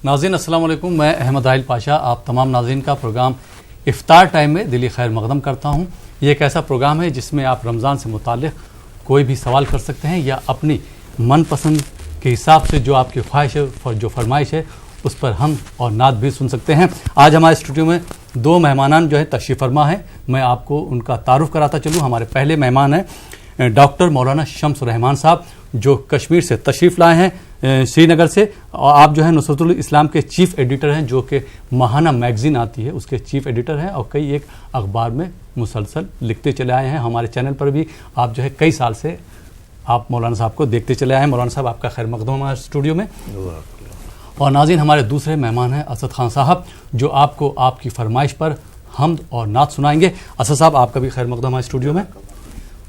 ناظرین السلام علیکم، میں احمد عائل پاشا آپ تمام ناظرین کا پروگرام افطار ٹائم میں دلی خیر مقدم کرتا ہوں۔ یہ ایک ایسا پروگرام ہے جس میں آپ رمضان سے متعلق کوئی بھی سوال کر سکتے ہیں یا اپنی من پسند کے حساب سے جو آپ کی خواہش ہے، جو فرمائش ہے، اس پر ہم اور نعت بھی سن سکتے ہیں۔ آج ہمارے اسٹوڈیو میں دو مہمانان جو ہے تشریف فرما ہیں، میں آپ کو ان کا تعارف کراتا چلوں۔ ہمارے پہلے مہمان ہیں ڈاکٹر مولانا شمس الرحمان صاحب، جو کشمیر سے تشریف لائے ہیں، سری نگر سے، اور آپ جو ہیں نصرت الاسلام کے چیف ایڈیٹر ہیں، جو کہ ماہانہ میگزین آتی ہے اس کے چیف ایڈیٹر ہیں، اور کئی ایک اخبار میں مسلسل لکھتے چلے آئے ہیں۔ ہمارے چینل پر بھی آپ جو ہے کئی سال سے آپ مولانا صاحب کو دیکھتے چلے آئے ہیں۔ مولانا صاحب آپ کا خیر مقدم ہمارے اسٹوڈیو میں۔ اور ناظرین ہمارے دوسرے مہمان ہیں اسد خان صاحب، جو آپ کو آپ کی فرمائش پر حمد اور نعت سنائیں گے۔ اسد صاحب آپ کا بھی خیر مقدم ہمارے اسٹوڈیو میں۔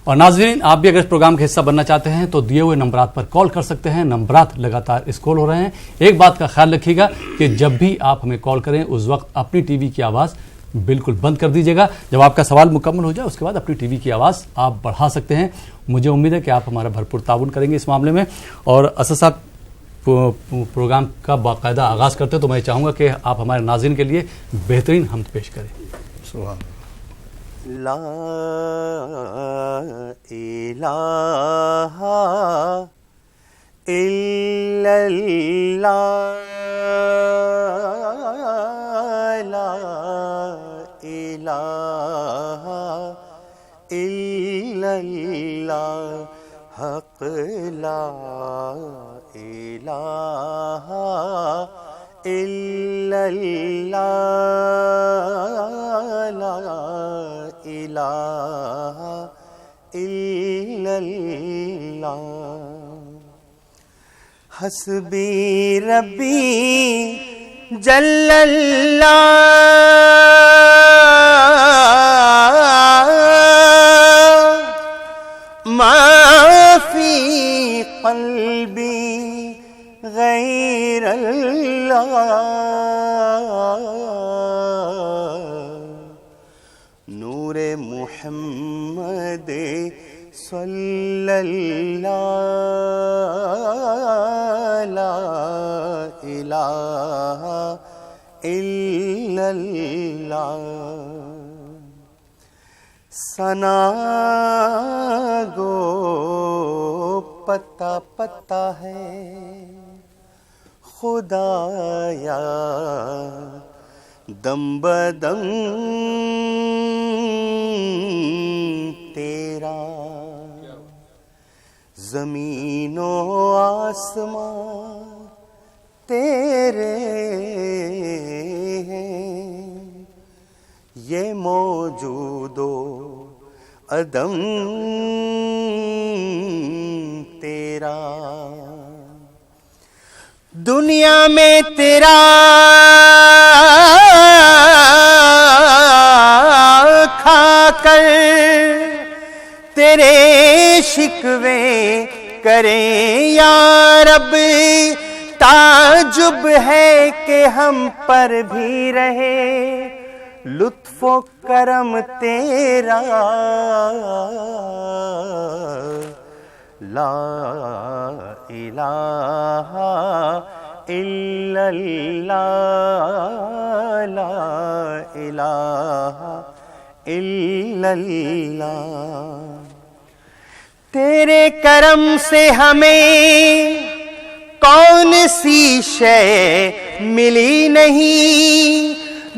اور ناظرین آپ بھی اگر اس پروگرام کا حصہ بننا چاہتے ہیں تو دیے ہوئے نمبرات پر کال کر سکتے ہیں، نمبرات لگاتار اسکرول ہو رہے ہیں۔ ایک بات کا خیال رکھیے گا کہ جب بھی آپ ہمیں کال کریں اس وقت اپنی ٹی وی کی آواز بالکل بند کر دیجیے گا۔ جب آپ کا سوال مکمل ہو جائے اس کے بعد اپنی ٹی وی کی آواز آپ بڑھا سکتے ہیں۔ مجھے امید ہے کہ آپ ہمارا بھرپور تعاون کریں گے اس معاملے میں۔ اور اسد صاحب پروگرام کا باقاعدہ آغاز کرتے تو میں چاہوں گا کہ آپ ہمارے ناظرین کے لیے بہترین حمد پیش کریں۔ سبحان لا الہ الا اللہ، لا الہ الا اللہ، حق لا الہ الا اللہ، لا الہ الا اللہ، حسبی ربی جل اللہ، ما فی قلبی غیر اللہ، نور محمد صلی اللہ، لا الہ الا اللہ، ثنا گو پتا پتا ہے خدایا، دم بدم تیرا، زمین و آسمان تیرے ہیں، یہ موجود و عدم تیرا، دنیا میں تیرا کھا کر تیرے شکوے کریں یا رب، تعجب ہے کہ ہم پر بھی رہے لطف و کرم تیرا، لا الہ الا اللہ، لا الہ الا اللہ، تیرے کرم سے ہمیں کون سی شے ملی نہیں،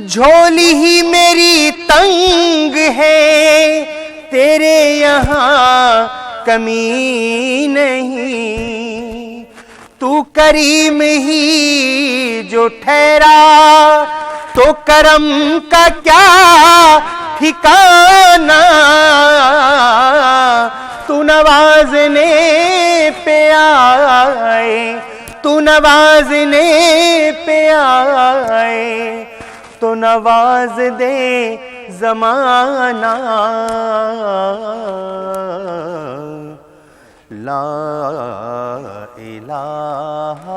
جھولی ہی میری تنگ ہے، تیرے یہاں کمی نہیں، تو کریم ہی جو ٹھہرا تو کرم کا کیا ٹھکانہ، تو نوازنے پہ آئے، تو نوازنے پہ آئے، تو نواز دے زمانہ، لا الہ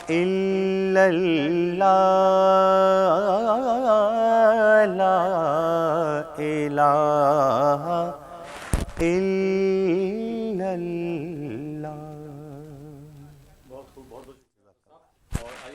الا اللہ، لا الہ الا اللہ۔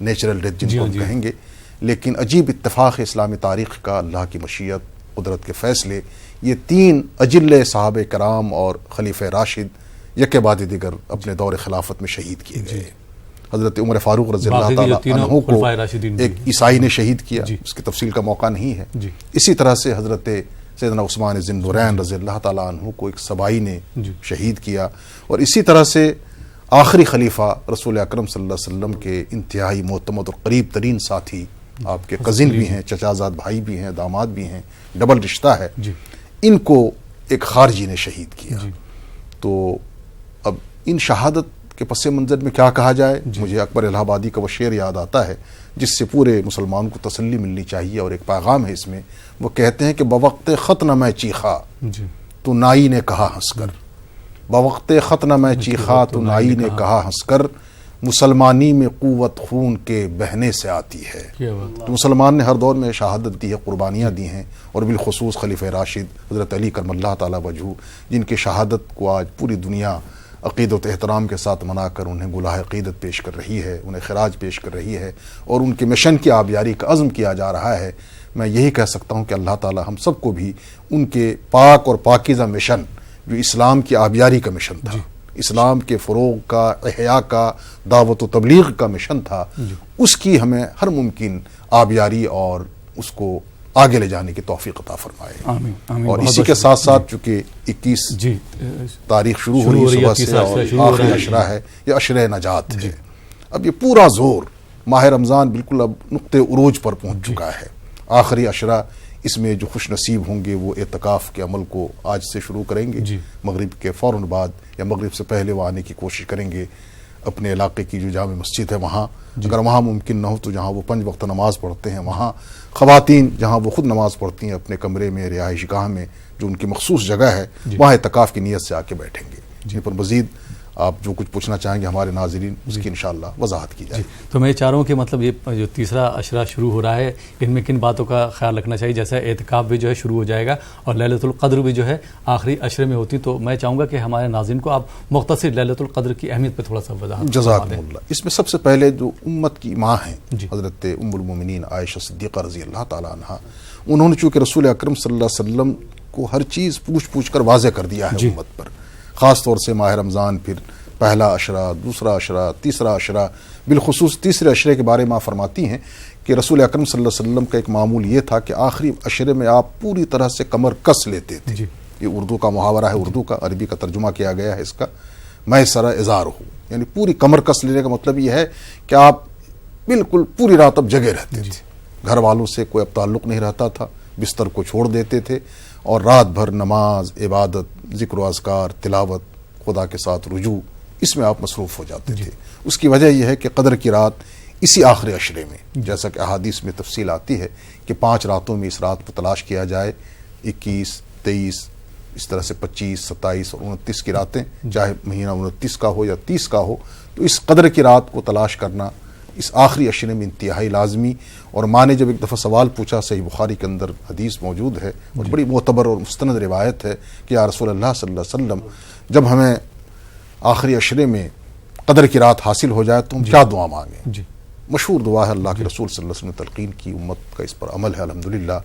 نیچرل ڈیتھ جن کو ہم کہیں گے. لیکن عجیب اتفاق اسلامی تاریخ کا، اللہ کی مشیت، قدرت کے فیصلے، یہ 3 اجل صحابہ کرام اور خلیفہ راشد یک بعد دیگر اپنے دور خلافت میں شہید کیے گئے. حضرت عمر فاروق رضی اللہ تعالیٰ عنہ کو ایک عیسائی نے شہید کیا، اس کی تفصیل کا موقع نہیں ہے. اسی طرح سے حضرت سیدنا عثمان ذی النورین رضی اللہ تعالیٰ عنہ کو ایک سبائی نے شہید کیا. اور اسی طرح سے آخری خلیفہ رسول اکرم صلی اللہ علیہ وسلم کے انتہائی معتمد اور قریب ترین ساتھی، آپ کے کزن بھی ہیں، چچا زاد بھائی بھی ہیں، داماد بھی ہیں، ڈبل رشتہ ہے، ان کو ایک خارجی نے شہید کیا. تو اب ان شہادت کے پس منظر میں کیا کہا جائے؟ مجھے اکبر الہ آبادی کا وہ شعر یاد آتا ہے جس سے پورے مسلمان کو تسلی ملنی چاہیے، اور ایک پیغام ہے اس میں. وہ کہتے ہیں کہ بوقت خط نہ میں چیخا تو نائی نے کہا ہنس کر، بوقت خط نہ میں چیخا تو نائی نے کہا ہنس کر، مسلمانی میں قوت خون کے بہنے سے آتی ہے. تو مسلمان نے ہر دور میں شہادت دی ہے، قربانیاں دی ہیں، اور بالخصوص خلیفہ راشد حضرت علی کرم اللہ تعالیٰ وجہہ، جن کی شہادت کو آج پوری دنیا عقیدت و احترام کے ساتھ منا کر انہیں گلہ عقیدت پیش کر رہی ہے، انہیں خراج پیش کر رہی ہے، اور ان کے مشن کی آبیاری کا عزم کیا جا رہا ہے. میں یہی کہہ سکتا ہوں کہ اللہ تعالیٰ ہم سب کو بھی ان کے پاک اور پاکیزہ مشن، جو اسلام کی آبیاری کا مشن تھا، اسلام کے فروغ کا، احیاء کا، دعوت و تبلیغ کا مشن تھا، اس کی ہمیں ہر ممکن آبیاری اور اس کو آگے لے جانے کی توفیق عطا فرمائے. آمین آمین. اور اسی کے ساتھ ساتھ چونکہ 21 تاریخ شروع ہو رہی ہے صبح سے، اور آخری عشرہ ہے، یہ عشرہ نجات ہے. اب یہ پورا زور ماہ رمضان بالکل اب نقطۂ عروج پر پہنچ چکا ہے. آخری عشرہ، اس میں جو خوش نصیب ہوں گے وہ اعتکاف کے عمل کو آج سے شروع کریں گے. مغرب کے فوراً بعد یا مغرب سے پہلے وہ آنے کی کوشش کریں گے. اپنے علاقے کی جو جامع مسجد ہے وہاں، اگر وہاں ممکن نہ ہو تو جہاں وہ 5 وقت نماز پڑھتے ہیں وہاں، خواتین جہاں وہ خود نماز پڑھتی ہیں اپنے کمرے میں، رہائش گاہ میں جو ان کی مخصوص جگہ ہے، وہاں اعتکاف کی نیت سے آ کے بیٹھیں گے. جن پر مزید آپ جو کچھ پوچھنا چاہیں گے ہمارے ناظرین، اس کی انشاءاللہ وضاحت کی جائے. تو میں یہ چاہ رہا ہوں کہ مطلب یہ جو تیسرا عشرہ شروع ہو رہا ہے، ان میں کن باتوں کا خیال رکھنا چاہیے؟ جیسے اعتکاف بھی جو ہے شروع ہو جائے گا، اور لیلۃ القدر بھی جو ہے آخری عشرے میں ہوتی، تو میں چاہوں گا کہ ہمارے ناظرین کو آپ مختصر لیلۃ القدر کی اہمیت پہ تھوڑا سا وضاحت. جزاکم اللہ. اس میں سب سے پہلے جو امت کی ماں ہیں حضرت ام المومنین عائشہ صدیقہ رضی اللہ تعالیٰ عنہا، انہوں نے چونکہ رسول اکرم صلی اللہ علیہ وسلم کو ہر چیز پوچھ کر واضح کر دیا ہے امت پر، خاص طور سے ماہ رمضان، پھر پہلا عشرہ، دوسرا عشرہ، تیسرا عشرہ. بالخصوص تیسرے عشرے کے بارے میں فرماتی ہیں کہ رسول اکرم صلی اللہ علیہ وسلم کا ایک معمول یہ تھا کہ آخری عشرے میں آپ پوری طرح سے کمر کس لیتے تھے. یہ اردو کا محاورہ ہے، اردو کا عربی کا ترجمہ کیا گیا ہے اس کا، میں سرا ازار ہوں، یعنی پوری کمر کس لینے کا مطلب یہ ہے کہ آپ بالکل پوری رات اب جگے رہتے تھے، گھر والوں سے کوئی اب تعلق نہیں رہتا تھا، بستر کو چھوڑ دیتے تھے، اور رات بھر نماز، عبادت، ذکر و اذکار، تلاوت، خدا کے ساتھ رجوع، اس میں آپ مصروف ہو جاتے تھے. اس کی وجہ یہ ہے کہ قدر کی رات اسی آخری عشرے میں، جیسا کہ احادیث میں تفصیل آتی ہے کہ 5 راتوں میں اس رات کو تلاش کیا جائے، 21، 23، اس طرح سے 25، 27 اور 29 کی راتیں، چاہے مہینہ 29 کا ہو یا 30 کا ہو، تو اس قدر کی رات کو تلاش کرنا اس آخری عشرے میں انتہائی لازمی. اور ماں نے جب ایک دفعہ سوال پوچھا، صحیح بخاری کے اندر حدیث موجود ہے اور بڑی معتبر اور مستند روایت ہے کہ یا رسول اللہ صلی اللہ علیہ وسلم، جب ہمیں آخری عشرے میں قدر کی رات حاصل ہو جائے تو ہم کیا دعا مانگیں؟ مشہور دعا ہے، اللہ کے رسول صلی اللہ علیہ وسلم نے تلقین کی، امت کا اس پر عمل ہے الحمدللہ.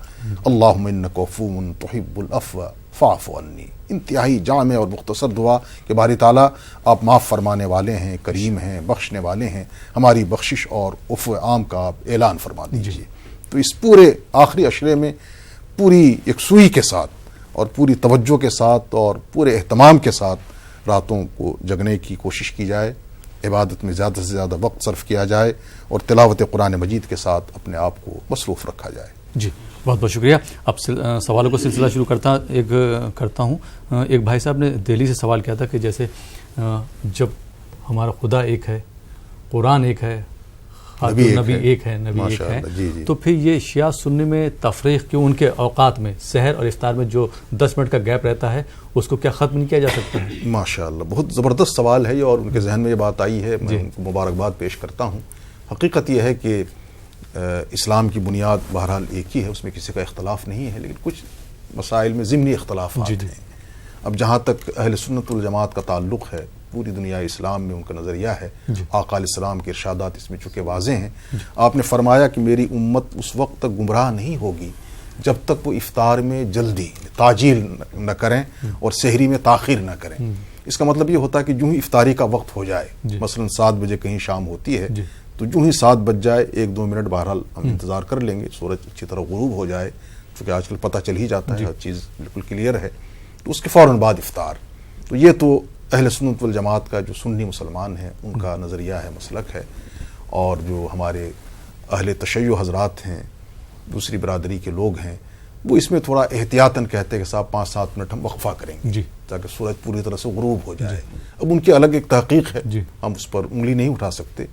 اللہم انک عفو تحب العفو فاعف عنی. انتہائی جامع اور مختصر دعا کہ باری تعالیٰ آپ معاف فرمانے والے ہیں، کریم ہیں، بخشنے والے ہیں، ہماری بخشش اور عفو عام کا آپ اعلان فرما دیجیے. تو اس پورے آخری عشرے میں پوری یکسوئی کے ساتھ اور پوری توجہ کے ساتھ اور پورے اہتمام کے ساتھ راتوں کو جگنے کی کوشش کی جائے، عبادت میں زیادہ سے زیادہ وقت صرف کیا جائے، اور تلاوت قرآن مجید کے ساتھ اپنے آپ کو مصروف رکھا جائے. جی بہت بہت شکریہ. اب سوالوں کو سلسلہ شروع کرتا ہوں. ایک بھائی صاحب نے دہلی سے سوال کیا تھا کہ جیسے جب ہمارا خدا ایک ہے، قرآن ایک ہے، نبی ایک ہے، تو پھر یہ شیعہ سنی میں تفریق کیوں؟ ان کے اوقات میں سحر اور افطار میں جو 10 منٹ کا گیپ رہتا ہے اس کو کیا ختم نہیں کیا جا سکتا ہے؟ ماشاءاللہ، بہت زبردست سوال ہے یہ، اور ان کے ذہن میں یہ بات آئی ہے، میں ان کو مبارکباد پیش کرتا ہوں. حقیقت یہ ہے کہ اسلام کی بنیاد بہرحال ایک ہی ہے، اس میں کسی کا اختلاف نہیں ہے، لیکن کچھ مسائل میں ضمنی اختلافات ہیں. اب جہاں تک اہل سنت والجماعت کا تعلق ہے، پوری دنیا اسلام میں ان کا نظریہ ہے. آقا علیہ السلام کے ارشادات اس میں چونکہ واضح ہیں. آپ نے فرمایا کہ میری امت اس وقت تک گمراہ نہیں ہوگی جب تک وہ افطار میں جلدی تاجیل نہ کریں اور سحری میں تاخیر نہ کریں. اس کا مطلب یہ ہوتا ہے کہ جو ہی افطاری کا وقت ہو جائے, مثلا 7 بجے کہیں شام ہوتی ہے, تو جو ہی 7 بج جائے 1-2 منٹ بہرحال ہم انتظار کر لیں گے, سورج اچھی طرح غروب ہو جائے, چونکہ آج کل پتہ چل ہی جاتا ہے, ہر چیز بالکل کلیئر ہے, تو اس کے فوراً بعد افطار. تو یہ تو اہل سنت والجماعت کا جو سنی مسلمان ہیں ان کا نظریہ ہے, مسلک ہے. اور جو ہمارے اہل تشیع حضرات ہیں, دوسری برادری کے لوگ ہیں, وہ اس میں تھوڑا احتیاطاً کہتے ہیں کہ صاحب 5-7 منٹ ہم وقفہ کریں گے تاکہ سورج پوری طرح سے غروب ہو جائے. اب ان کی الگ ایک تحقیق ہے, ہم اس پر انگلی نہیں اٹھا سکتے.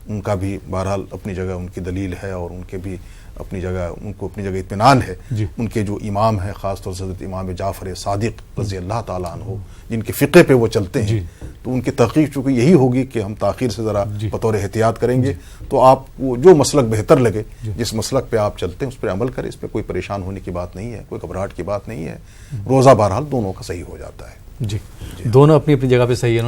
ان کا بھی بہرحال اپنی جگہ ان کی دلیل ہے, اور ان کے بھی اپنی جگہ, ان کو اپنی جگہ اطمینان ہے. ان کے جو امام ہیں, خاص طور سے حضرت امام جعفر صادق رضی اللہ تعالیٰ عنہ, جن کے فقہ پہ وہ چلتے ہیں, تو ان کی تحقیق چونکہ یہی ہوگی کہ ہم تاخیر سے ذرا بطور احتیاط کریں گے. تو آپ کو جو مسلک بہتر لگے, جس مسلک پہ آپ چلتے ہیں اس پہ عمل کریں, اس پہ کوئی پریشان ہونے کی بات نہیں ہے, کوئی گھبراہٹ کی بات نہیں ہے. روزہ بہرحال دونوں کا صحیح ہو جاتا ہے. دونوں اپنی اپنی جگہ پہ صحیح ہے,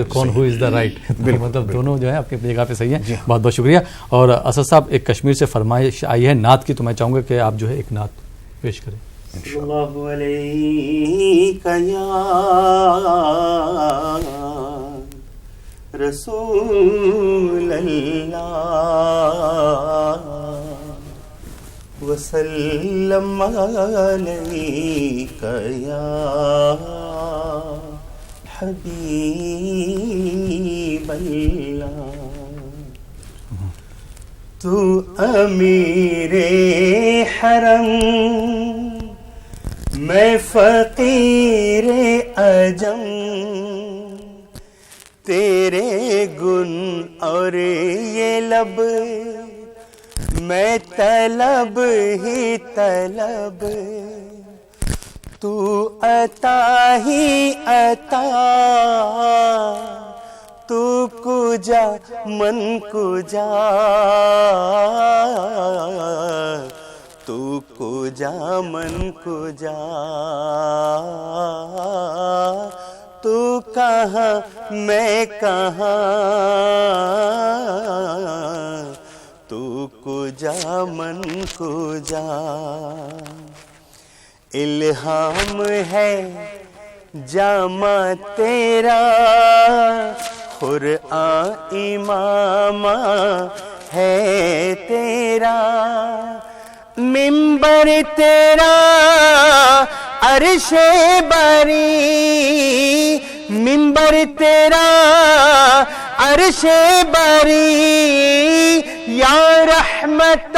کون ہو از دا رائٹ, مطلب دونوں جو ہے اپنی اپنی جگہ پہ صحیح ہیں. بہت بہت شکریہ. اور اسد صاحب, ایک کشمیر سے فرمائش آئی ہے نعت کی, تو میں چاہوں گا کہ آپ جو ہے ایک نعت پیش کریں. اللہ علیہ یا رسول اللہ وسلم علیک یا حبیب اللہ. تو امیر حرم میں فقیر عجم, تیرے گن اور یہ لب میں طلب ہی طلب, تو عطا ہی عطا, تو کجا من کجا, تو کجا من کجا, تو کہاں میں کہاں, تو کجا من کجا. الہام ہے جامع تیرا, قرآن امام ہے تیرا, منبر تیرا عرش بری, منبر تیرا عرش بری, یا رحمت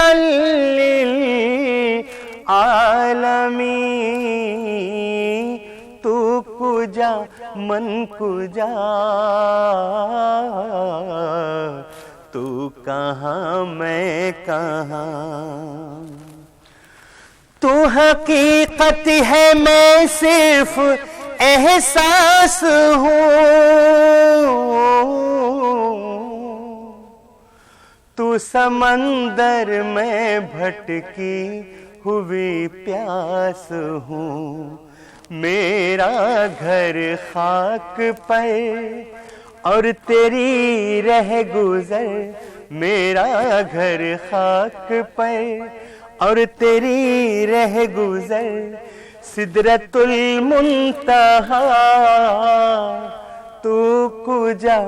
للعالمین, تو کجا من کجا, تو کہاں میں کہاں. تو حقیقت ہے میں صرف احساس ہوں, تو سمندر میں بھٹکی ہوئی پیاس ہوں. میرا گھر خاک پر اور تیری رہ گزر, میرا گھر خاک پر اور تیری رہ گزر, سدرۃ المنتہا, تو کجا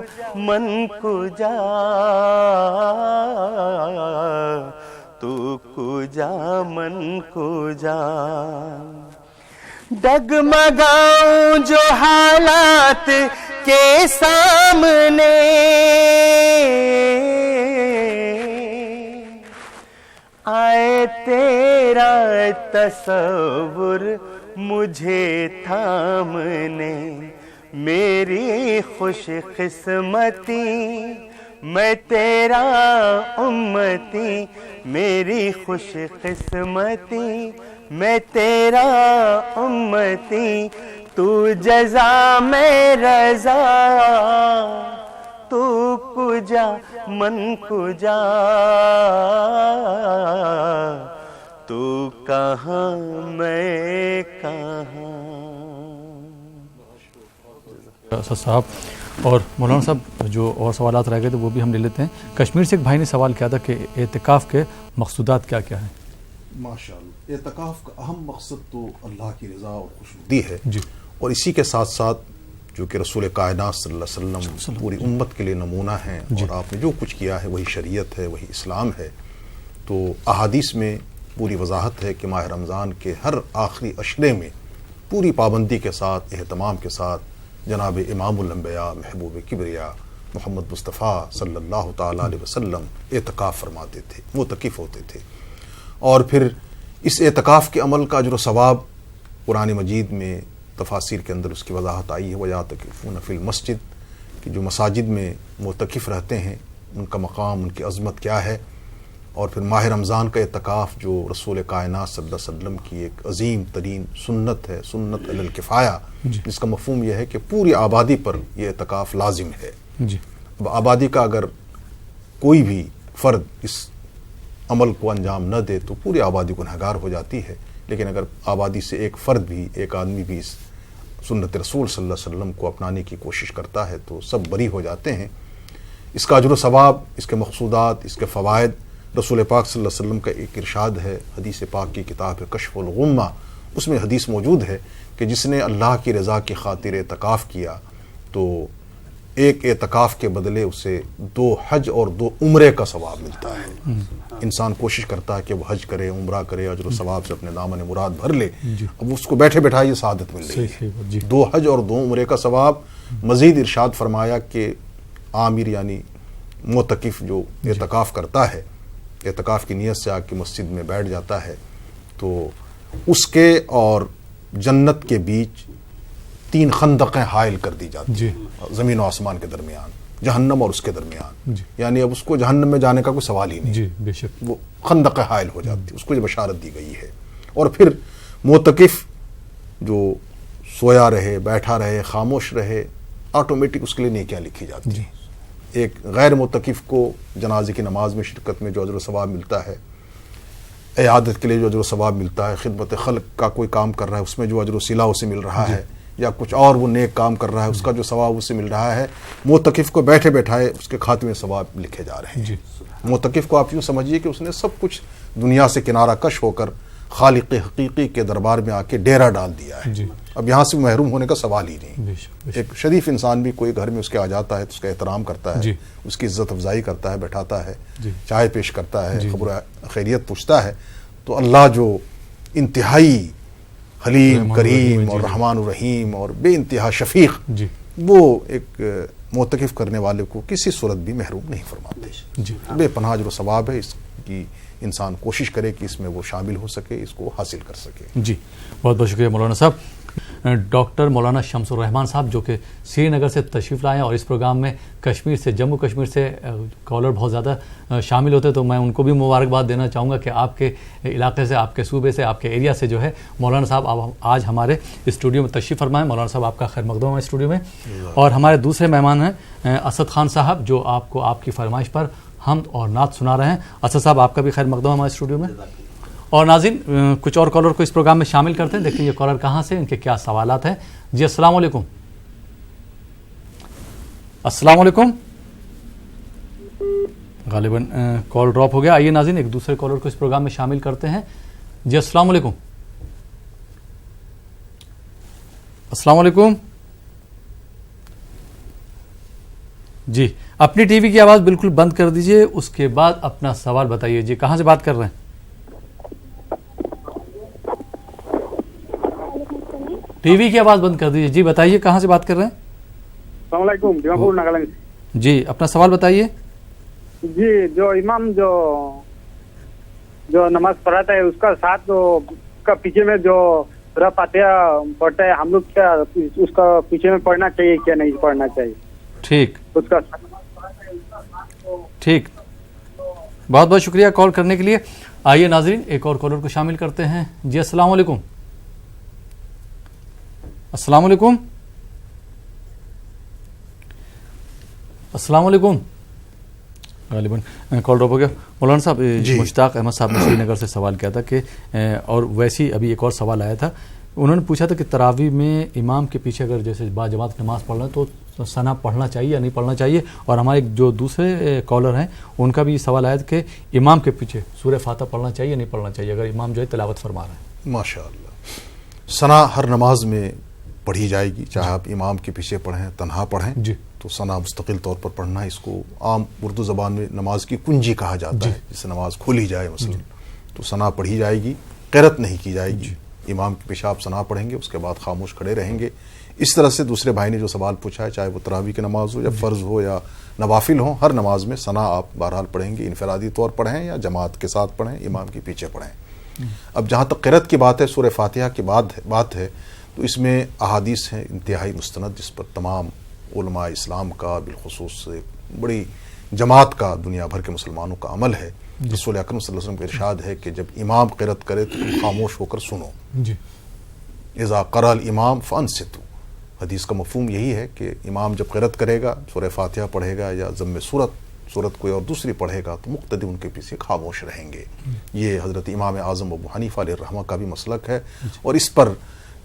من کجا, تو کجا من کجا. ڈگمگاؤں جو حالات کے سامنے, آئے تیرا تصور مجھے تھامنے. میری خوش قسمتی میں تیرا امتی, میری خوش قسمتی میں تیرا امتی, تو جزا میں رضا, تو کجا من کجا, تو کہاں میں کہاں. اسد صاحب, اور مولانا صاحب جو اور سوالات رہ گئے تھے وہ بھی ہم لے لیتے ہیں. کشمیر سے ایک بھائی نے سوال کیا تھا کہ اعتکاف کے مقصودات کیا کیا ہیں؟ ماشاءاللہ، اعتکاف کا اہم مقصد تو اللہ کی رضا اور خوشنودی ہے جی. اور اسی کے ساتھ ساتھ جو کہ رسول کائنات صلی اللہ علیہ وسلم پوری امت کے لیے نمونہ ہیں اور آپ نے جو کچھ کیا ہے وہی شریعت ہے، وہی اسلام ہے. تو احادیث میں پوری وضاحت ہے کہ ماہ رمضان کے ہر آخری عشرے میں پوری پابندی کے ساتھ، اہتمام کے ساتھ جناب امام الانبیاء محبوب کبریا محمد مصطفیٰ صلی اللہ تعالیٰ علیہ وسلم اعتکاف فرماتے تھے، معتکف ہوتے تھے. اور پھر اس اعتکاف کے عمل کا اجر و ثواب قرآن مجید میں تفاسیر کے اندر اس کی وضاحت آئی ہے. وَيَعْتَكِفُونَ فِي الْمَسْجِدِ کہ جو مساجد میں معتکف رہتے ہیں ان کا مقام، ان کی عظمت کیا ہے. اور پھر ماہ رمضان کا اعتکاف جو رسول کائنات صلی اللہ علیہ وسلم کی ایک عظیم ترین سنت ہے، سنت علی الکفایہ، جس کا مفہوم یہ ہے کہ پوری آبادی پر یہ اعتکاف لازم ہے. اب آبادی کا اگر کوئی بھی فرد اس عمل کو انجام نہ دے تو پوری آبادی گنہگار ہو جاتی ہے. لیکن اگر آبادی سے ایک فرد بھی، ایک آدمی بھی اس سنت رسول صلی اللہ علیہ وسلم کو اپنانے کی کوشش کرتا ہے تو سب بری ہو جاتے ہیں. اس کا اجر و ثواب، اس کے مقصودات، اس کے فوائد، رسول پاک صلی اللہ علیہ وسلم کا ایک ارشاد ہے، حدیث پاک کی کتاب ہے کشف الغمہ، اس میں حدیث موجود ہے کہ جس نے اللہ کی رضا کی خاطر اعتکاف کیا تو ایک اعتکاف کے بدلے اسے 2 حج اور 2 عمرے کا ثواب ملتا ہے. انسان کوشش کرتا ہے کہ وہ حج کرے، عمرہ کرے، اجر و ثواب سے اپنے دامن مراد بھر لے. اب اس کو بیٹھے بیٹھائے یہ سعادت مل رہی ہے، 2 حج اور 2 عمرے کا ثواب. مزید ارشاد فرمایا کہ عامر یعنی معتکف جو اعتکاف کرتا ہے، اعتکاف کی نیت سے آ کے مسجد میں بیٹھ جاتا ہے تو اس کے اور جنت کے بیچ 3 خندقیں حائل کر دی جاتی ہیں، زمین و آسمان کے درمیان، جہنم اور اس کے درمیان. یعنی اب اس کو جہنم میں جانے کا کوئی سوال ہی نہیں، بے شک وہ خندقیں حائل ہو جاتی، اس کو یہ بشارت دی گئی ہے. اور پھر معتکف جو سویا رہے، بیٹھا رہے، خاموش رہے، آٹومیٹک اس کے لیے نیکیاں لکھی جاتی ہیں. ایک غیر معتکف کو جنازے کی نماز میں شرکت میں جو اجر و ثواب ملتا ہے، عیادت کے لیے جو اجر و ثواب ملتا ہے، خدمت خلق کا کوئی کام کر رہا ہے اس میں جو اجر و صلہ اسے مل رہا ہے، یا کچھ اور وہ نیک کام کر رہا ہے اس کا جو ثواب اسے مل رہا ہے، معتکف کو بیٹھے بیٹھائے اس کے خاتمے میں ثواب لکھے جا رہے ہیں. معتکف کو آپ یوں سمجھیے کہ اس نے سب کچھ دنیا سے کنارہ کش ہو کر خالق حقیقی کے دربار میں آ کے ڈیرا ڈال دیا ہے. اب یہاں سے محروم ہونے کا سوال ہی نہیں. ایک شریف انسان بھی کوئی گھر میں اس کے آ جاتا ہے تو اس کا احترام کرتا ہے، اس کی عزت افزائی کرتا ہے، بیٹھاتا ہے، چائے پیش کرتا ہے، خبر خیریت پوچھتا ہے. تو اللہ جو انتہائی حلیم، کریم اور رحمان الرحیم اور بے انتہا شفیق، وہ ایک معتکف کرنے والے کو کسی صورت بھی محروم نہیں فرماتے. بے پناہ اجر و ثواب ہے. اس کی انسان کوشش کرے کہ اس میں وہ شامل ہو سکے، اس کو حاصل کر سکے. جی بہت بہت شکریہ مولانا صاحب. ڈاکٹر مولانا شمس الرحمان صاحب جو کہ سری نگر سے تشریف لائے ہیں اور اس پروگرام میں کشمیر سے، جموں کشمیر سے کالر بہت زیادہ شامل ہوتے، تو میں ان کو بھی مبارکباد دینا چاہوں گا کہ آپ کے علاقے سے، آپ کے صوبے سے، آپ کے ایریا سے جو ہے مولانا صاحب آج ہمارے اسٹوڈیو میں تشریف فرمائیں. مولانا صاحب آپ کا خیر مقدم ہے اسٹوڈیو میں. اور ہمارے دوسرے مہمان ہیں اسد خان صاحب جو آپ کو آپ کی فرمائش پر حمد اور نعت سنا رہے ہیں. اسد صاحب آپ کا بھی خیر مقدم ہے ہمارے اسٹوڈیو میں. اور ناظرین کچھ اور کالر کو اس پروگرام میں شامل کرتے ہیں، دیکھیں یہ کالر کہاں سے، ان کے کیا سوالات ہیں. جی السلام علیکم. السلام علیکم. غالباً کال ڈراپ ہو گیا. آئیے ناظرین ایک دوسرے کالر کو اس پروگرام میں شامل کرتے ہیں. جی السلام علیکم. السلام علیکم. جی اپنی ٹی وی کی آواز بالکل بند کر دیجئے، اس کے بعد اپنا سوال بتائیے. جی کہاں سے بات کر رہے ہیں؟ ٹی وی کی آواز بند کر دیجیے. جی بتائیے کہاں سے بات کر رہے ہیں؟ السلام علیکم، دیماپور ناگالینڈ. جی اپنا سوال بتائیے. جی جو امام جو نماز پڑھاتا ہے اس کا ساتھ اس کا پیچھے میں جو سورہ فاتحہ پڑھتا ہے، ہم لوگ کیا اس کا پیچھے میں پڑھنا چاہیے کیا نہیں پڑھنا چاہیے؟ ٹھیک اس کا ٹھیک، بہت بہت شکریہ کال کرنے کے لیے. آئیے ناظرین ایک اور کالر کو شامل کرتے ہیں. جی السلام علیکم. السلام علیکم. السلام علیکم. غالباً کال ڈراپ ہو گیا. مولانا صاحب مشتاق احمد صاحب نے سری نگر سے سوال کیا تھا کہ اور ویسی ابھی ایک اور سوال آیا تھا انہوں نے پوچھا تھا کہ تراویح میں امام کے پیچھے اگر جیسے باجماعت نماز پڑھ رہے ہیں تو ثنا پڑھنا چاہیے یا نہیں پڑھنا چاہیے. اور ہمارے جو دوسرے کالر ہیں ان کا بھی سوال آیا کہ امام کے پیچھے سورہ فاتحہ پڑھنا چاہیے یا نہیں پڑھنا چاہیے اگر امام جو ہے تلاوت فرما رہے ہیں. ماشاء اللہ. ثنا ہر نماز میں پڑھی جائے گی, چاہے آپ امام کے پیچھے پڑھیں تنہا پڑھیں جی. تو ثنا مستقل طور پر پڑھنا ہے. اس کو عام اردو زبان میں نماز کی کنجی کہا جاتا ہے, جس سے نماز کھولی جائے مثلا. تو ثنا پڑھی جائے گی, قرأت نہیں کی جائے گی. امام کے پیچھے آپ ثنا پڑھیں گے, اس کے بعد خاموش کھڑے رہیں گے. اس طرح سے دوسرے بھائی نے جو سوال پوچھا ہے, چاہے وہ تراویح کی نماز ہو یا فرض ہو یا نوافل ہو, ہر نماز میں ثنا آپ بہرحال پڑھیں گے. انفرادی طور پڑھیں یا جماعت کے ساتھ پڑھیں, امام کے پیچھے پڑھیں. اب جہاں تک قرأت کی بات ہے, سورہ فاتحہ کی بات ہے, تو اس میں احادیث ہیں انتہائی مستند, جس پر تمام علماء اسلام کا بالخصوص بڑی جماعت کا, دنیا بھر کے مسلمانوں کا عمل ہے. رسول اکرم صلی اللہ علیہ وسلم کا ارشاد ہے کہ جب امام قرأت کرے تو تم خاموش ہو کر سنو. اذا قرأ الامام فانصتوا. حدیث کا مفہوم یہی ہے کہ امام جب قرأت کرے گا, سورہ فاتحہ پڑھے گا یا ضم سورت کوئی اور دوسری پڑھے گا, تو مقتدی ان کے پیچھے خاموش رہیں گے. یہ حضرت امام اعظم ابو حنیفہ علیہ الرحمہ کا بھی مسلک ہے, اور اس پر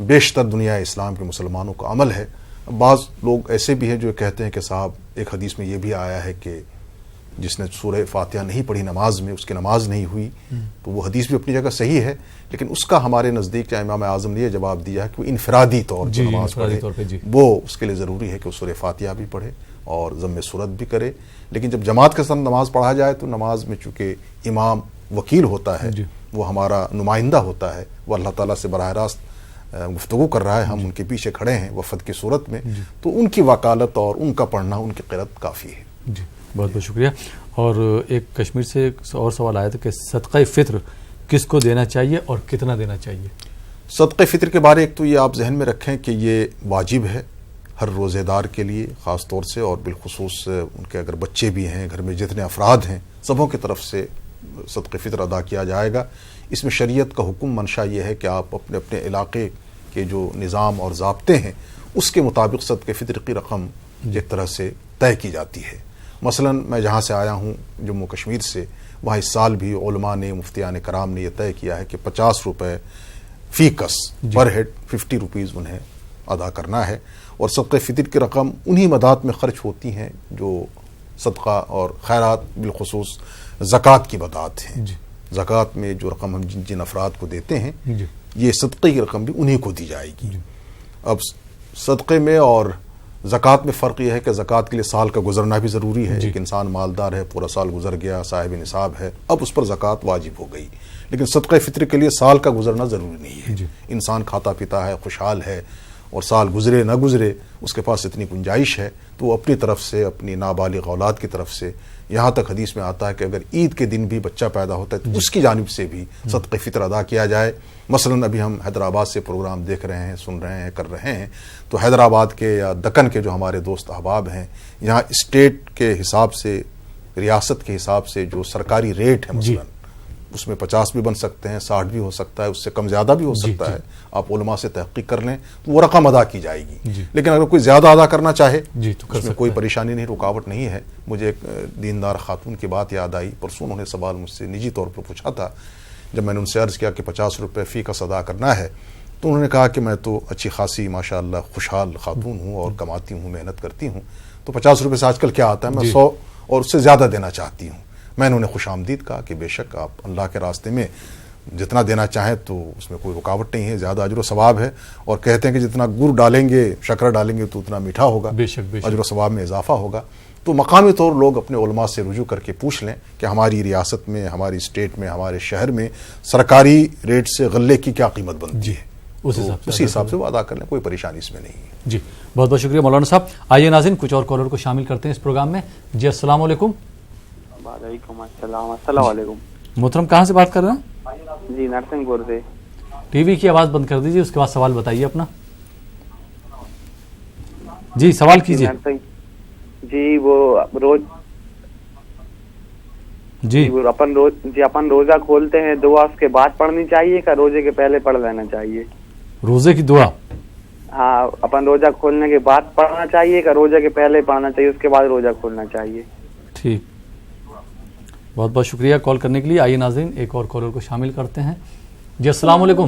بیشتر دنیا اسلام کے مسلمانوں کا عمل ہے. بعض لوگ ایسے بھی ہیں جو کہتے ہیں کہ صاحب ایک حدیث میں یہ بھی آیا ہے کہ جس نے سورہ فاتحہ نہیں پڑھی نماز میں, اس کی نماز نہیں ہوئی. تو وہ حدیث بھی اپنی جگہ صحیح ہے, لیکن اس کا ہمارے نزدیک چاہے امام اعظم نے یہ جواب دیا ہے کہ وہ انفرادی طور پر نماز پڑھے, وہ اس کے لیے ضروری ہے کہ وہ سورہ فاتحہ بھی پڑھے اور ضم سورت بھی کرے. لیکن جب جماعت کے ساتھ نماز پڑھا جائے تو نماز میں چونکہ امام وکیل ہوتا ہے, وہ ہمارا نمائندہ ہوتا ہے, وہ اللہ تعالیٰ سے براہ راست گفتگو کر رہا ہے, ہم ان کے پیچھے کھڑے ہیں وفد کی صورت میں, تو ان کی وکالت اور ان کا پڑھنا, ان کی قرأت کافی ہے. جی بہت بہت شکریہ. اور ایک کشمیر سے ایک اور سوال آیا تھا کہ صدقہ فطر کس کو دینا چاہیے اور کتنا دینا چاہیے؟ صدقہ فطر کے بارے ایک تو یہ آپ ذہن میں رکھیں کہ یہ واجب ہے ہر روزے دار کے لیے خاص طور سے, اور بالخصوص ان کے اگر بچے بھی ہیں, گھر میں جتنے افراد ہیں, سبوں کی طرف سے صدقہ فطر ادا کیا جائے گا. اس میں شریعت کا حکم منشا یہ ہے کہ آپ اپنے اپنے علاقے کے جو نظام اور ضابطے ہیں اس کے مطابق صدقہ فطر کی رقم ایک طرح سے طے کی جاتی ہے. مثلا میں جہاں سے آیا ہوں جموں کشمیر سے, وہاں اس سال بھی علماء نے, مفتیان کرام نے یہ طے کیا ہے کہ 50 روپے فی کس پر ہیڈ 50 روپیز انہیں ادا کرنا ہے. اور صدقہ فطر کی رقم انہی مدات میں خرچ ہوتی ہیں جو صدقہ اور خیرات بالخصوص زکوٰۃ کی مدات ہیں. زکوٰۃ میں جو رقم ہم جن افراد کو دیتے ہیں, یہ صدقے کی رقم بھی انہی کو دی جائے گی. اب صدقے میں اور زکوٰۃ میں فرق یہ ہے کہ زکوٰۃ کے لیے سال کا گزرنا بھی ضروری ہے. ایک انسان مالدار ہے, پورا سال گزر گیا, صاحب نصاب ہے, اب اس پر زکوٰۃ واجب ہو گئی. لیکن صدقہ فطر کے لیے سال کا گزرنا ضروری نہیں ہے. انسان کھاتا پیتا ہے, خوشحال ہے, اور سال گزرے نہ گزرے اس کے پاس اتنی گنجائش ہے, تو وہ اپنی طرف سے, اپنی نابالغ اولاد کی طرف سے, یہاں تک حدیث میں آتا ہے کہ اگر عید کے دن بھی بچہ پیدا ہوتا ہے تو اس کی جانب سے بھی صدقہ فطر ادا کیا جائے. مثلا ابھی ہم حیدرآباد سے پروگرام دیکھ رہے ہیں, سن رہے ہیں, کر رہے ہیں, تو حیدرآباد کے یا دکن کے جو ہمارے دوست احباب ہیں, یہاں اسٹیٹ کے حساب سے, ریاست کے حساب سے جو سرکاری ریٹ ہے مثلا اس میں 50 بھی بن سکتے ہیں, 60 بھی ہو سکتا ہے, اس سے کم زیادہ بھی ہو سکتا ہے. آپ علماء سے تحقیق کر لیں تو وہ رقم ادا کی جائے گی. لیکن اگر کوئی زیادہ ادا کرنا چاہے تو اس میں کوئی پریشانی نہیں, رکاوٹ نہیں ہے. مجھے ایک دیندار خاتون کی بات یاد آئی, پرسوں انہوں نے سوال مجھ سے نجی طور پر پوچھا تھا. جب میں نے ان سے عرض کیا کہ 50 روپے فی کس ادا کرنا ہے, تو انہوں نے کہا کہ میں تو اچھی خاصی ماشاءاللہ خوشحال خاتون ہوں اور کماتی ہوں, محنت کرتی ہوں, تو 50 روپے سے آج کل کیا آتا ہے, میں 100 اور اس سے زیادہ دینا چاہتی ہوں. میں نے انہیں خوش آمدید کہا کہ بے شک آپ اللہ کے راستے میں جتنا دینا چاہیں تو اس میں کوئی رکاوٹ نہیں ہے, زیادہ اجر و ثواب ہے. اور کہتے ہیں کہ جتنا گڑ ڈالیں گے, شکر ڈالیں گے تو اتنا میٹھا ہوگا, اجر و ثواب میں اضافہ ہوگا. تو مقامی طور لوگ اپنے علماء سے رجوع کر کے پوچھ لیں کہ ہماری ریاست میں, ہماری اسٹیٹ میں, ہمارے شہر میں سرکاری ریٹ سے غلے کی کیا قیمت بنتی ہے, اسی حساب سے وہ ادا کر لیں, کوئی پریشانی اس میں نہیں ہے. جی بہت بہت شکریہ مولانا صاحب. آئیے ناظرین کچھ اور کالر کو شامل کرتے ہیں اس پروگرام میں. جی السلام علیکم. وعلیکم السلام. السلام علیکم. محترم کہاں سے بات کر رہے ہیں؟ جی نرسنگ پور سے. ٹی وی کی آواز بند کر دیجیے, اس کے بعد سوال بتائیے اپنا. جی سوال کیجیے. جی وہ روز اپن روزہ کھولتے ہیں, دعا اس کے بعد پڑھنی چاہیے کہ روزے کے پہلے پڑھ لینا چاہیے؟ روزے کی دعا ہاں, اپن روزہ کھولنے کے بعد پڑھنا چاہیے کہ روزے کے پہلے پڑھنا چاہیے, اس کے بعد روزہ کھولنا چاہیے؟ ٹھیک, بہت بہت شکریہ کال کرنے کے لیے. آئیے ناظرین ایک اور کالر کو شامل کرتے ہیں. جی السلام علیکم.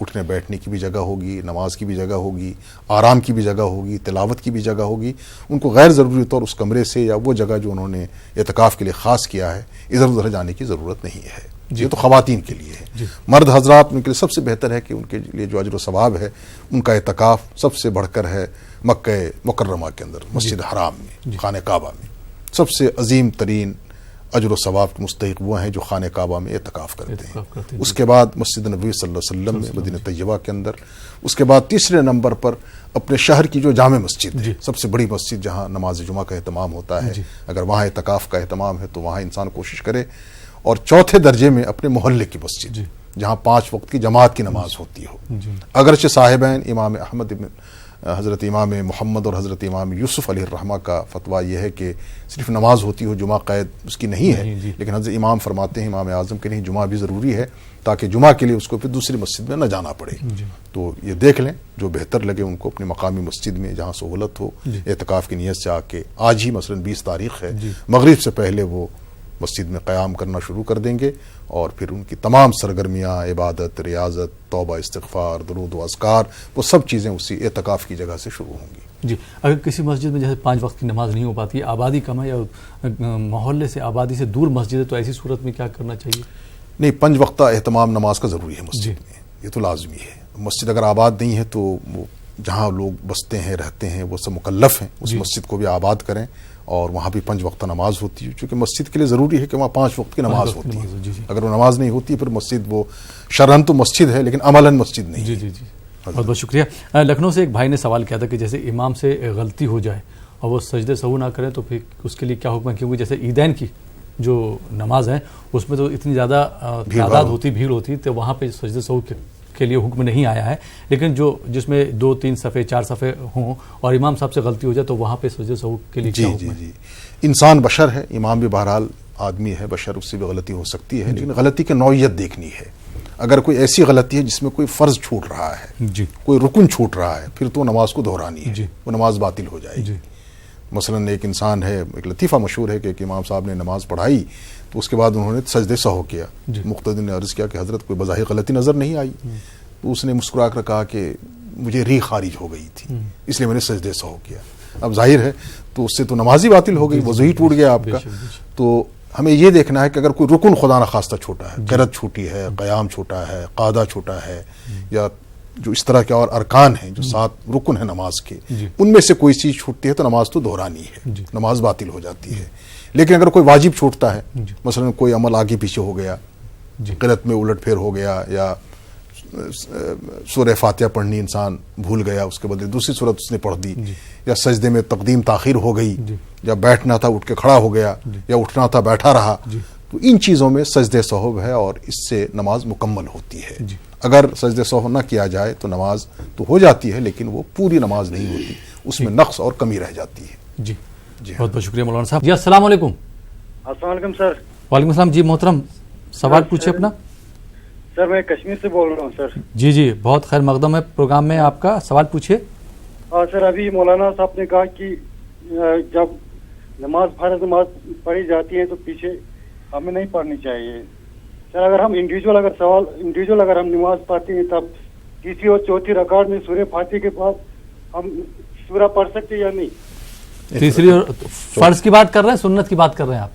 اٹھنے بیٹھنے کی بھی جگہ ہوگی، نماز کی بھی جگہ ہوگی، آرام کی بھی جگہ ہوگی، تلاوت کی بھی جگہ ہوگی. ان کو غیر ضروری طور اس کمرے سے یا وہ جگہ جو انہوں نے اعتکاف کے لیے خاص کیا ہے ادھر ادھر جانے کی ضرورت نہیں ہے. یہ تو خواتین کے لیے ہے. مرد حضرات ان کے لیے سب سے بہتر ہے کہ ان کے لیے جو اجر و ثواب ہے ان کا اعتکاف سب سے بڑھ کر ہے مکہ مکرمہ کے اندر مسجد حرام میں، خانہ کعبہ میں. سب سے عظیم ترین اجر و ثواب کے مستحق وہ ہیں جو خانہ کعبہ میں اعتکاف کرتے ہیں. اس کے بعد مسجد نبوی صلی اللہ علیہ وسلم میں مدینہ طیبہ کے اندر. اس کے بعد تیسرے نمبر پر اپنے شہر کی جو جامع مسجد ہے، سب سے بڑی مسجد جہاں نماز جمعہ کا اہتمام ہوتا ہے، اگر وہاں اعتکاف کا اہتمام ہے تو وہاں انسان کوشش کرے. اور چوتھے درجے میں اپنے محلے کی مسجد جہاں 5 وقت کی جماعت کی نماز ہوتی ہو. اگرچہ صاحبین امام احمد حضرت امام محمد اور حضرت امام یوسف علیہ الرحمہ کا فتویٰ یہ ہے کہ صرف نماز ہوتی ہو، جمعہ قید اس کی نہیں ہے. لیکن حضرت امام فرماتے ہیں، امام اعظم کے نہیں، جمعہ بھی ضروری ہے تاکہ جمعہ کے لیے اس کو پھر دوسری مسجد میں نہ جانا پڑے. تو یہ دیکھ لیں جو بہتر لگے ان کو اپنی مقامی مسجد میں جہاں سہولت ہو اعتکاف کی نیت سے آ کے آج ہی مثلا 20 تاریخ ہے، مغرب سے پہلے وہ مسجد میں قیام کرنا شروع کر دیں گے اور پھر ان کی تمام سرگرمیاں، عبادت، ریاضت، توبہ، استغفار، درود و اذکار، وہ سب چیزیں اسی اعتکاف کی جگہ سے شروع ہوں گی. جی اگر کسی مسجد میں جیسے 5 وقت کی نماز نہیں ہو پاتی، آبادی کم ہے یا محلے سے آبادی سے دور مسجد ہے، تو ایسی صورت میں کیا کرنا چاہیے؟ نہیں، 5 وقتہ اہتمام نماز کا ضروری ہے مسجد میں، یہ تو لازمی ہے. مسجد اگر آباد نہیں ہے تو وہ جہاں لوگ بستے ہیں رہتے ہیں وہ سب مکلف ہیں اس مسجد کو بھی آباد کریں اور وہاں بھی 5 وقتہ نماز ہوتی ہے، چونکہ مسجد کے لیے ضروری ہے کہ وہاں 5 وقت کی نماز ہوتی ہے. اگر وہ نماز نہیں ہوتی پھر مسجد وہ شرعاً تو مسجد ہے لیکن عملاً مسجد نہیں. جی جی جی بہت بہت شکریہ. لکھنؤ سے ایک بھائی نے سوال کیا تھا کہ جیسے امام سے غلطی ہو جائے اور وہ سجدے سہو نہ کریں تو پھر اس کے لیے کیا حکم ہے؟ کیونکہ جیسے عیدین کی جو نماز ہے اس میں تو اتنی زیادہ تعداد ہوتی، بھیڑ ہوتی، تو وہاں پہ سجدے سہو کے لیے حکم نہیں آیا ہے. لیکن جو جس میں 2-3 صفحے 4 صفحے ہوں اور امام صاحب سے غلطی ہو جائے تو وہاں پہ سجدے سہو کے لیے کیا حکم ہے؟ جی انسان بشر ہے، امام بھی بہرحال آدمی ہے، بشر، اس سے بھی غلطی ہو سکتی ہے، لیکن غلطی کی نوعیت دیکھنی ہے. اگر کوئی ایسی غلطی ہے جس میں کوئی فرض چھوٹ رہا ہے، کوئی رکن چھوٹ رہا ہے، پھر تو نماز کو دہرانی ہے، وہ نماز باطل ہو جائے گی. مثلا ایک انسان ہے، ایک لطیفہ مشہور ہے کہ ایک امام صاحب نے نماز پڑھائی تو اس کے بعد انہوں نے سجدے سہو کیا. مقتدی نے عرض کیا کہ حضرت کوئی بظاہر غلطی نظر نہیں آئی؟ تو اس نے مسکرا کر کہا کہ مجھے ری خارج ہو گئی تھی اس لیے میں نے سجدے سہو کیا. اب ظاہر ہے تو اس سے تو نماز ہی باطل ہو گئی، وضو ہی ٹوٹ گیا آپ کا. تو ہمیں یہ دیکھنا ہے کہ اگر کوئی رکن خدا نخواستہ چھوٹا ہے، قرت چھوٹی ہے، قیام چھوٹا ہے، قعدہ چھوٹا ہے، یا جو اس طرح کے اور ارکان ہیں جو 7 رکن ہیں نماز کے، ان میں سے کوئی چیز چھوٹتی ہے تو نماز تو دہرانی ہے، نماز باطل ہو جاتی ہے. لیکن اگر کوئی واجب چھوٹتا ہے، مثلا کوئی عمل آگے پیچھے ہو گیا، قرت میں الٹ پھیر ہو گیا، یا سورہ فاتحہ پڑھنی انسان بھول گیا، اس کے بدلے دوسری سورت اس نے پڑھ دی، یا سجدے میں تقدیم تاخیر ہو گئی، یا بیٹھنا تھا اٹھ کے کھڑا ہو گیا، یا اٹھنا تھا بیٹھا رہا، تو ان چیزوں میں سجدے سہو ہے اور اس سے نماز مکمل ہوتی ہے. اگر سجدے سہو نہ کیا جائے تو نماز تو ہو جاتی ہے لیکن وہ پوری نماز نہیں ہوتی، اس میں نقص اور کمی رہ جاتی ہے. جی بہت بہت شکریہ مولانا صاحب. جی السلام علیکم. السلام علیکم سر. وعلیکم السلام. جی محترم سوال پوچھے اپنا. سر میں کشمیر سے بول رہا ہوں سر. جی بہت خیر مقدم ہے پروگرام میں، آپ کا سوال پوچھے. سر ابھی مولانا صاحب نے کہا کہ جب نماز فرض نماز پڑھی جاتی ہے تو پیچھے ہمیں نہیں پڑھنی چاہیے. سر اگر ہم انڈیویجول اگر ہم نماز پڑھتے ہیں تب تیسری اور چوتھی رکعت میں سورہ فاتحہ کے بعد ہم سورہ پڑھ سکتے یا نہیں؟ تیسری اور فرض کی بات کر رہے ہیں، سنت کی بات کر رہے ہیں آپ؟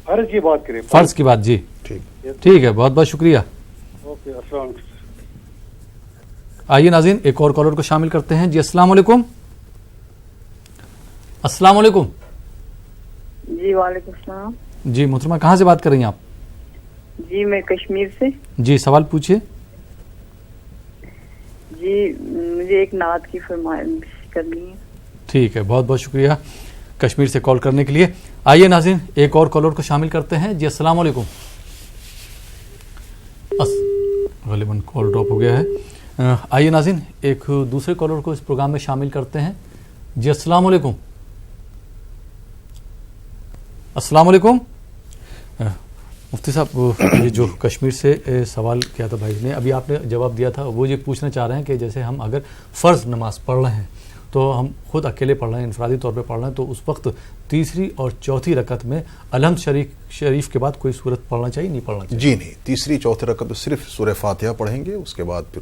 فرض کی بات کریں. فرض کی بات. جی ٹھیک ہے، بہت بہت شکریہ. اوکے السلام علیکم. آئیے ناظرین ایک اور کالر کو شامل کرتے ہیں. جی السلام علیکم. السلام علیکم. جی وعلیکم السلام. جی محترمہ کہاں سے بات کر رہی ہیں آپ؟ جی میں کشمیر سے. جی سوال پوچھیے. جی مجھے ایک نعت کی فرمائش کرنی ہے. ٹھیک ہے، بہت بہت شکریہ کشمیر سے کال کرنے کے لیے. آئیے ناظرین ایک اور کالر کو شامل کرتے ہیں. جی السلام علیکم. غالباً کال ڈراپ ہو گیا ہے. آئیے ناظرین ایک دوسرے کالر کو اس پروگرام میں شامل کرتے ہیں. جی السلام علیکم. السلام علیکم. مفتی صاحب یہ جو کشمیر سے سوال کیا تھا بھائی نے، ابھی آپ نے جواب دیا تھا، وہ یہ پوچھنا چاہ رہے ہیں کہ جیسے ہم اگر فرض نماز پڑھ رہے ہیں تو ہم خود اکیلے پڑھ رہے ہیں، انفرادی طور پہ پڑھ رہے ہیں، تو اس وقت تیسری اور چوتھی رکعت میں الحمد شریف کے بعد کوئی سورت پڑھنا چاہیے نہیں پڑھنا چاہیے؟ جی نہیں، تیسری چوتھی رکعت میں صرف سورہ فاتحہ پڑھیں گے، اس کے بعد پھر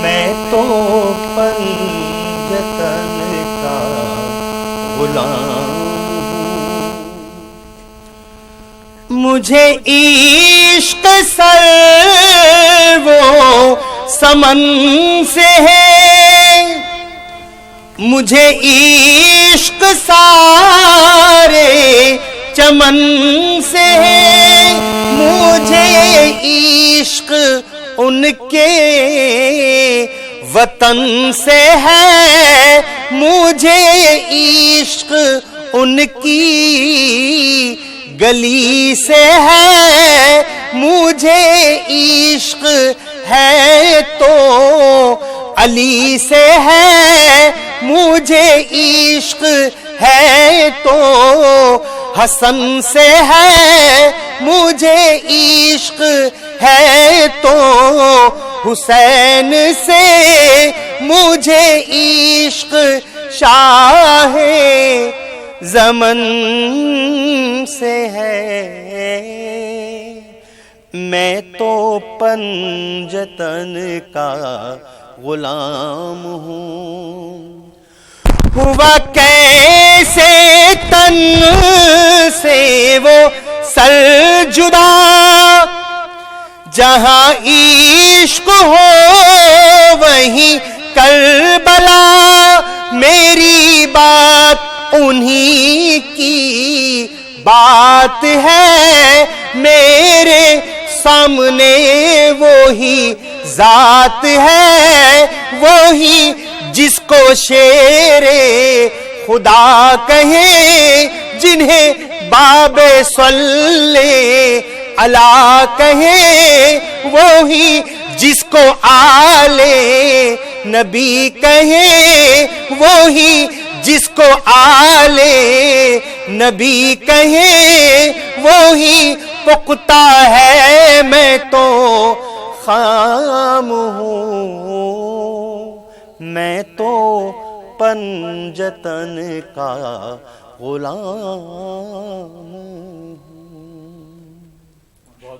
میں تو پنجتن کا غلام ہوں. مجھے عشق سر وہ سمن سے ہے, مجھے عشق سارے چمن سے ہے, مجھے عشق ان کے وطن سے ہے, مجھے عشق ان کی گلی سے ہے, مجھے عشق ہے تو علی سے ہے, مجھے عشق ہے تو حسن سے ہے, مجھے عشق ہے تو حسین سے, مجھے عشق شاہ زمن سے ہے. میں تو پنجتن کا غلام ہوں. ہوا کیسے تن سے وہ سر جدا, جہاں عشق ہو وہیں کربلا, میری بات انہی کی بات ہے, میرے سامنے وہی ذات ہے, وہی جس کو شیر خدا کہیں, جنہیں باب صلی علی کہیں, وہی جس کو آل نبی کہیں, وہی جس کو آل نبی کہیں, وہی پختہ ہے. میں تو خام ہوں, میں تو پنجتن کا غلام.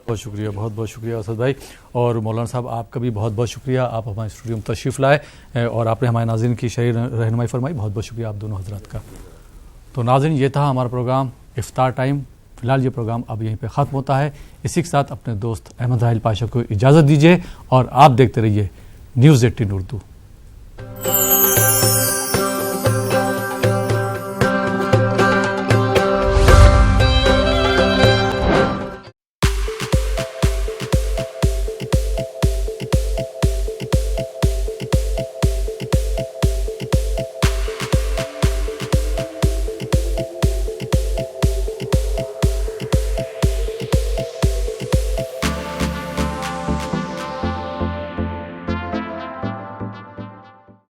بہت شکریہ, بہت بہت شکریہ اسد بھائی. اور مولانا صاحب آپ کا بھی بہت بہت شکریہ, آپ ہمارے اسٹوڈیو میں تشریف لائے اور آپ نے ہمارے ناظرین کی شرعی رہنمائی فرمائی. بہت بہت شکریہ آپ دونوں حضرات کا. تو ناظرین, یہ تھا ہمارا پروگرام افطار ٹائم. فی الحال یہ پروگرام اب یہیں پہ ختم ہوتا ہے. اسی کے ساتھ اپنے دوست احمد راحیل پاشا کو اجازت دیجیے اور آپ دیکھتے رہیے نیوز 18 اردو.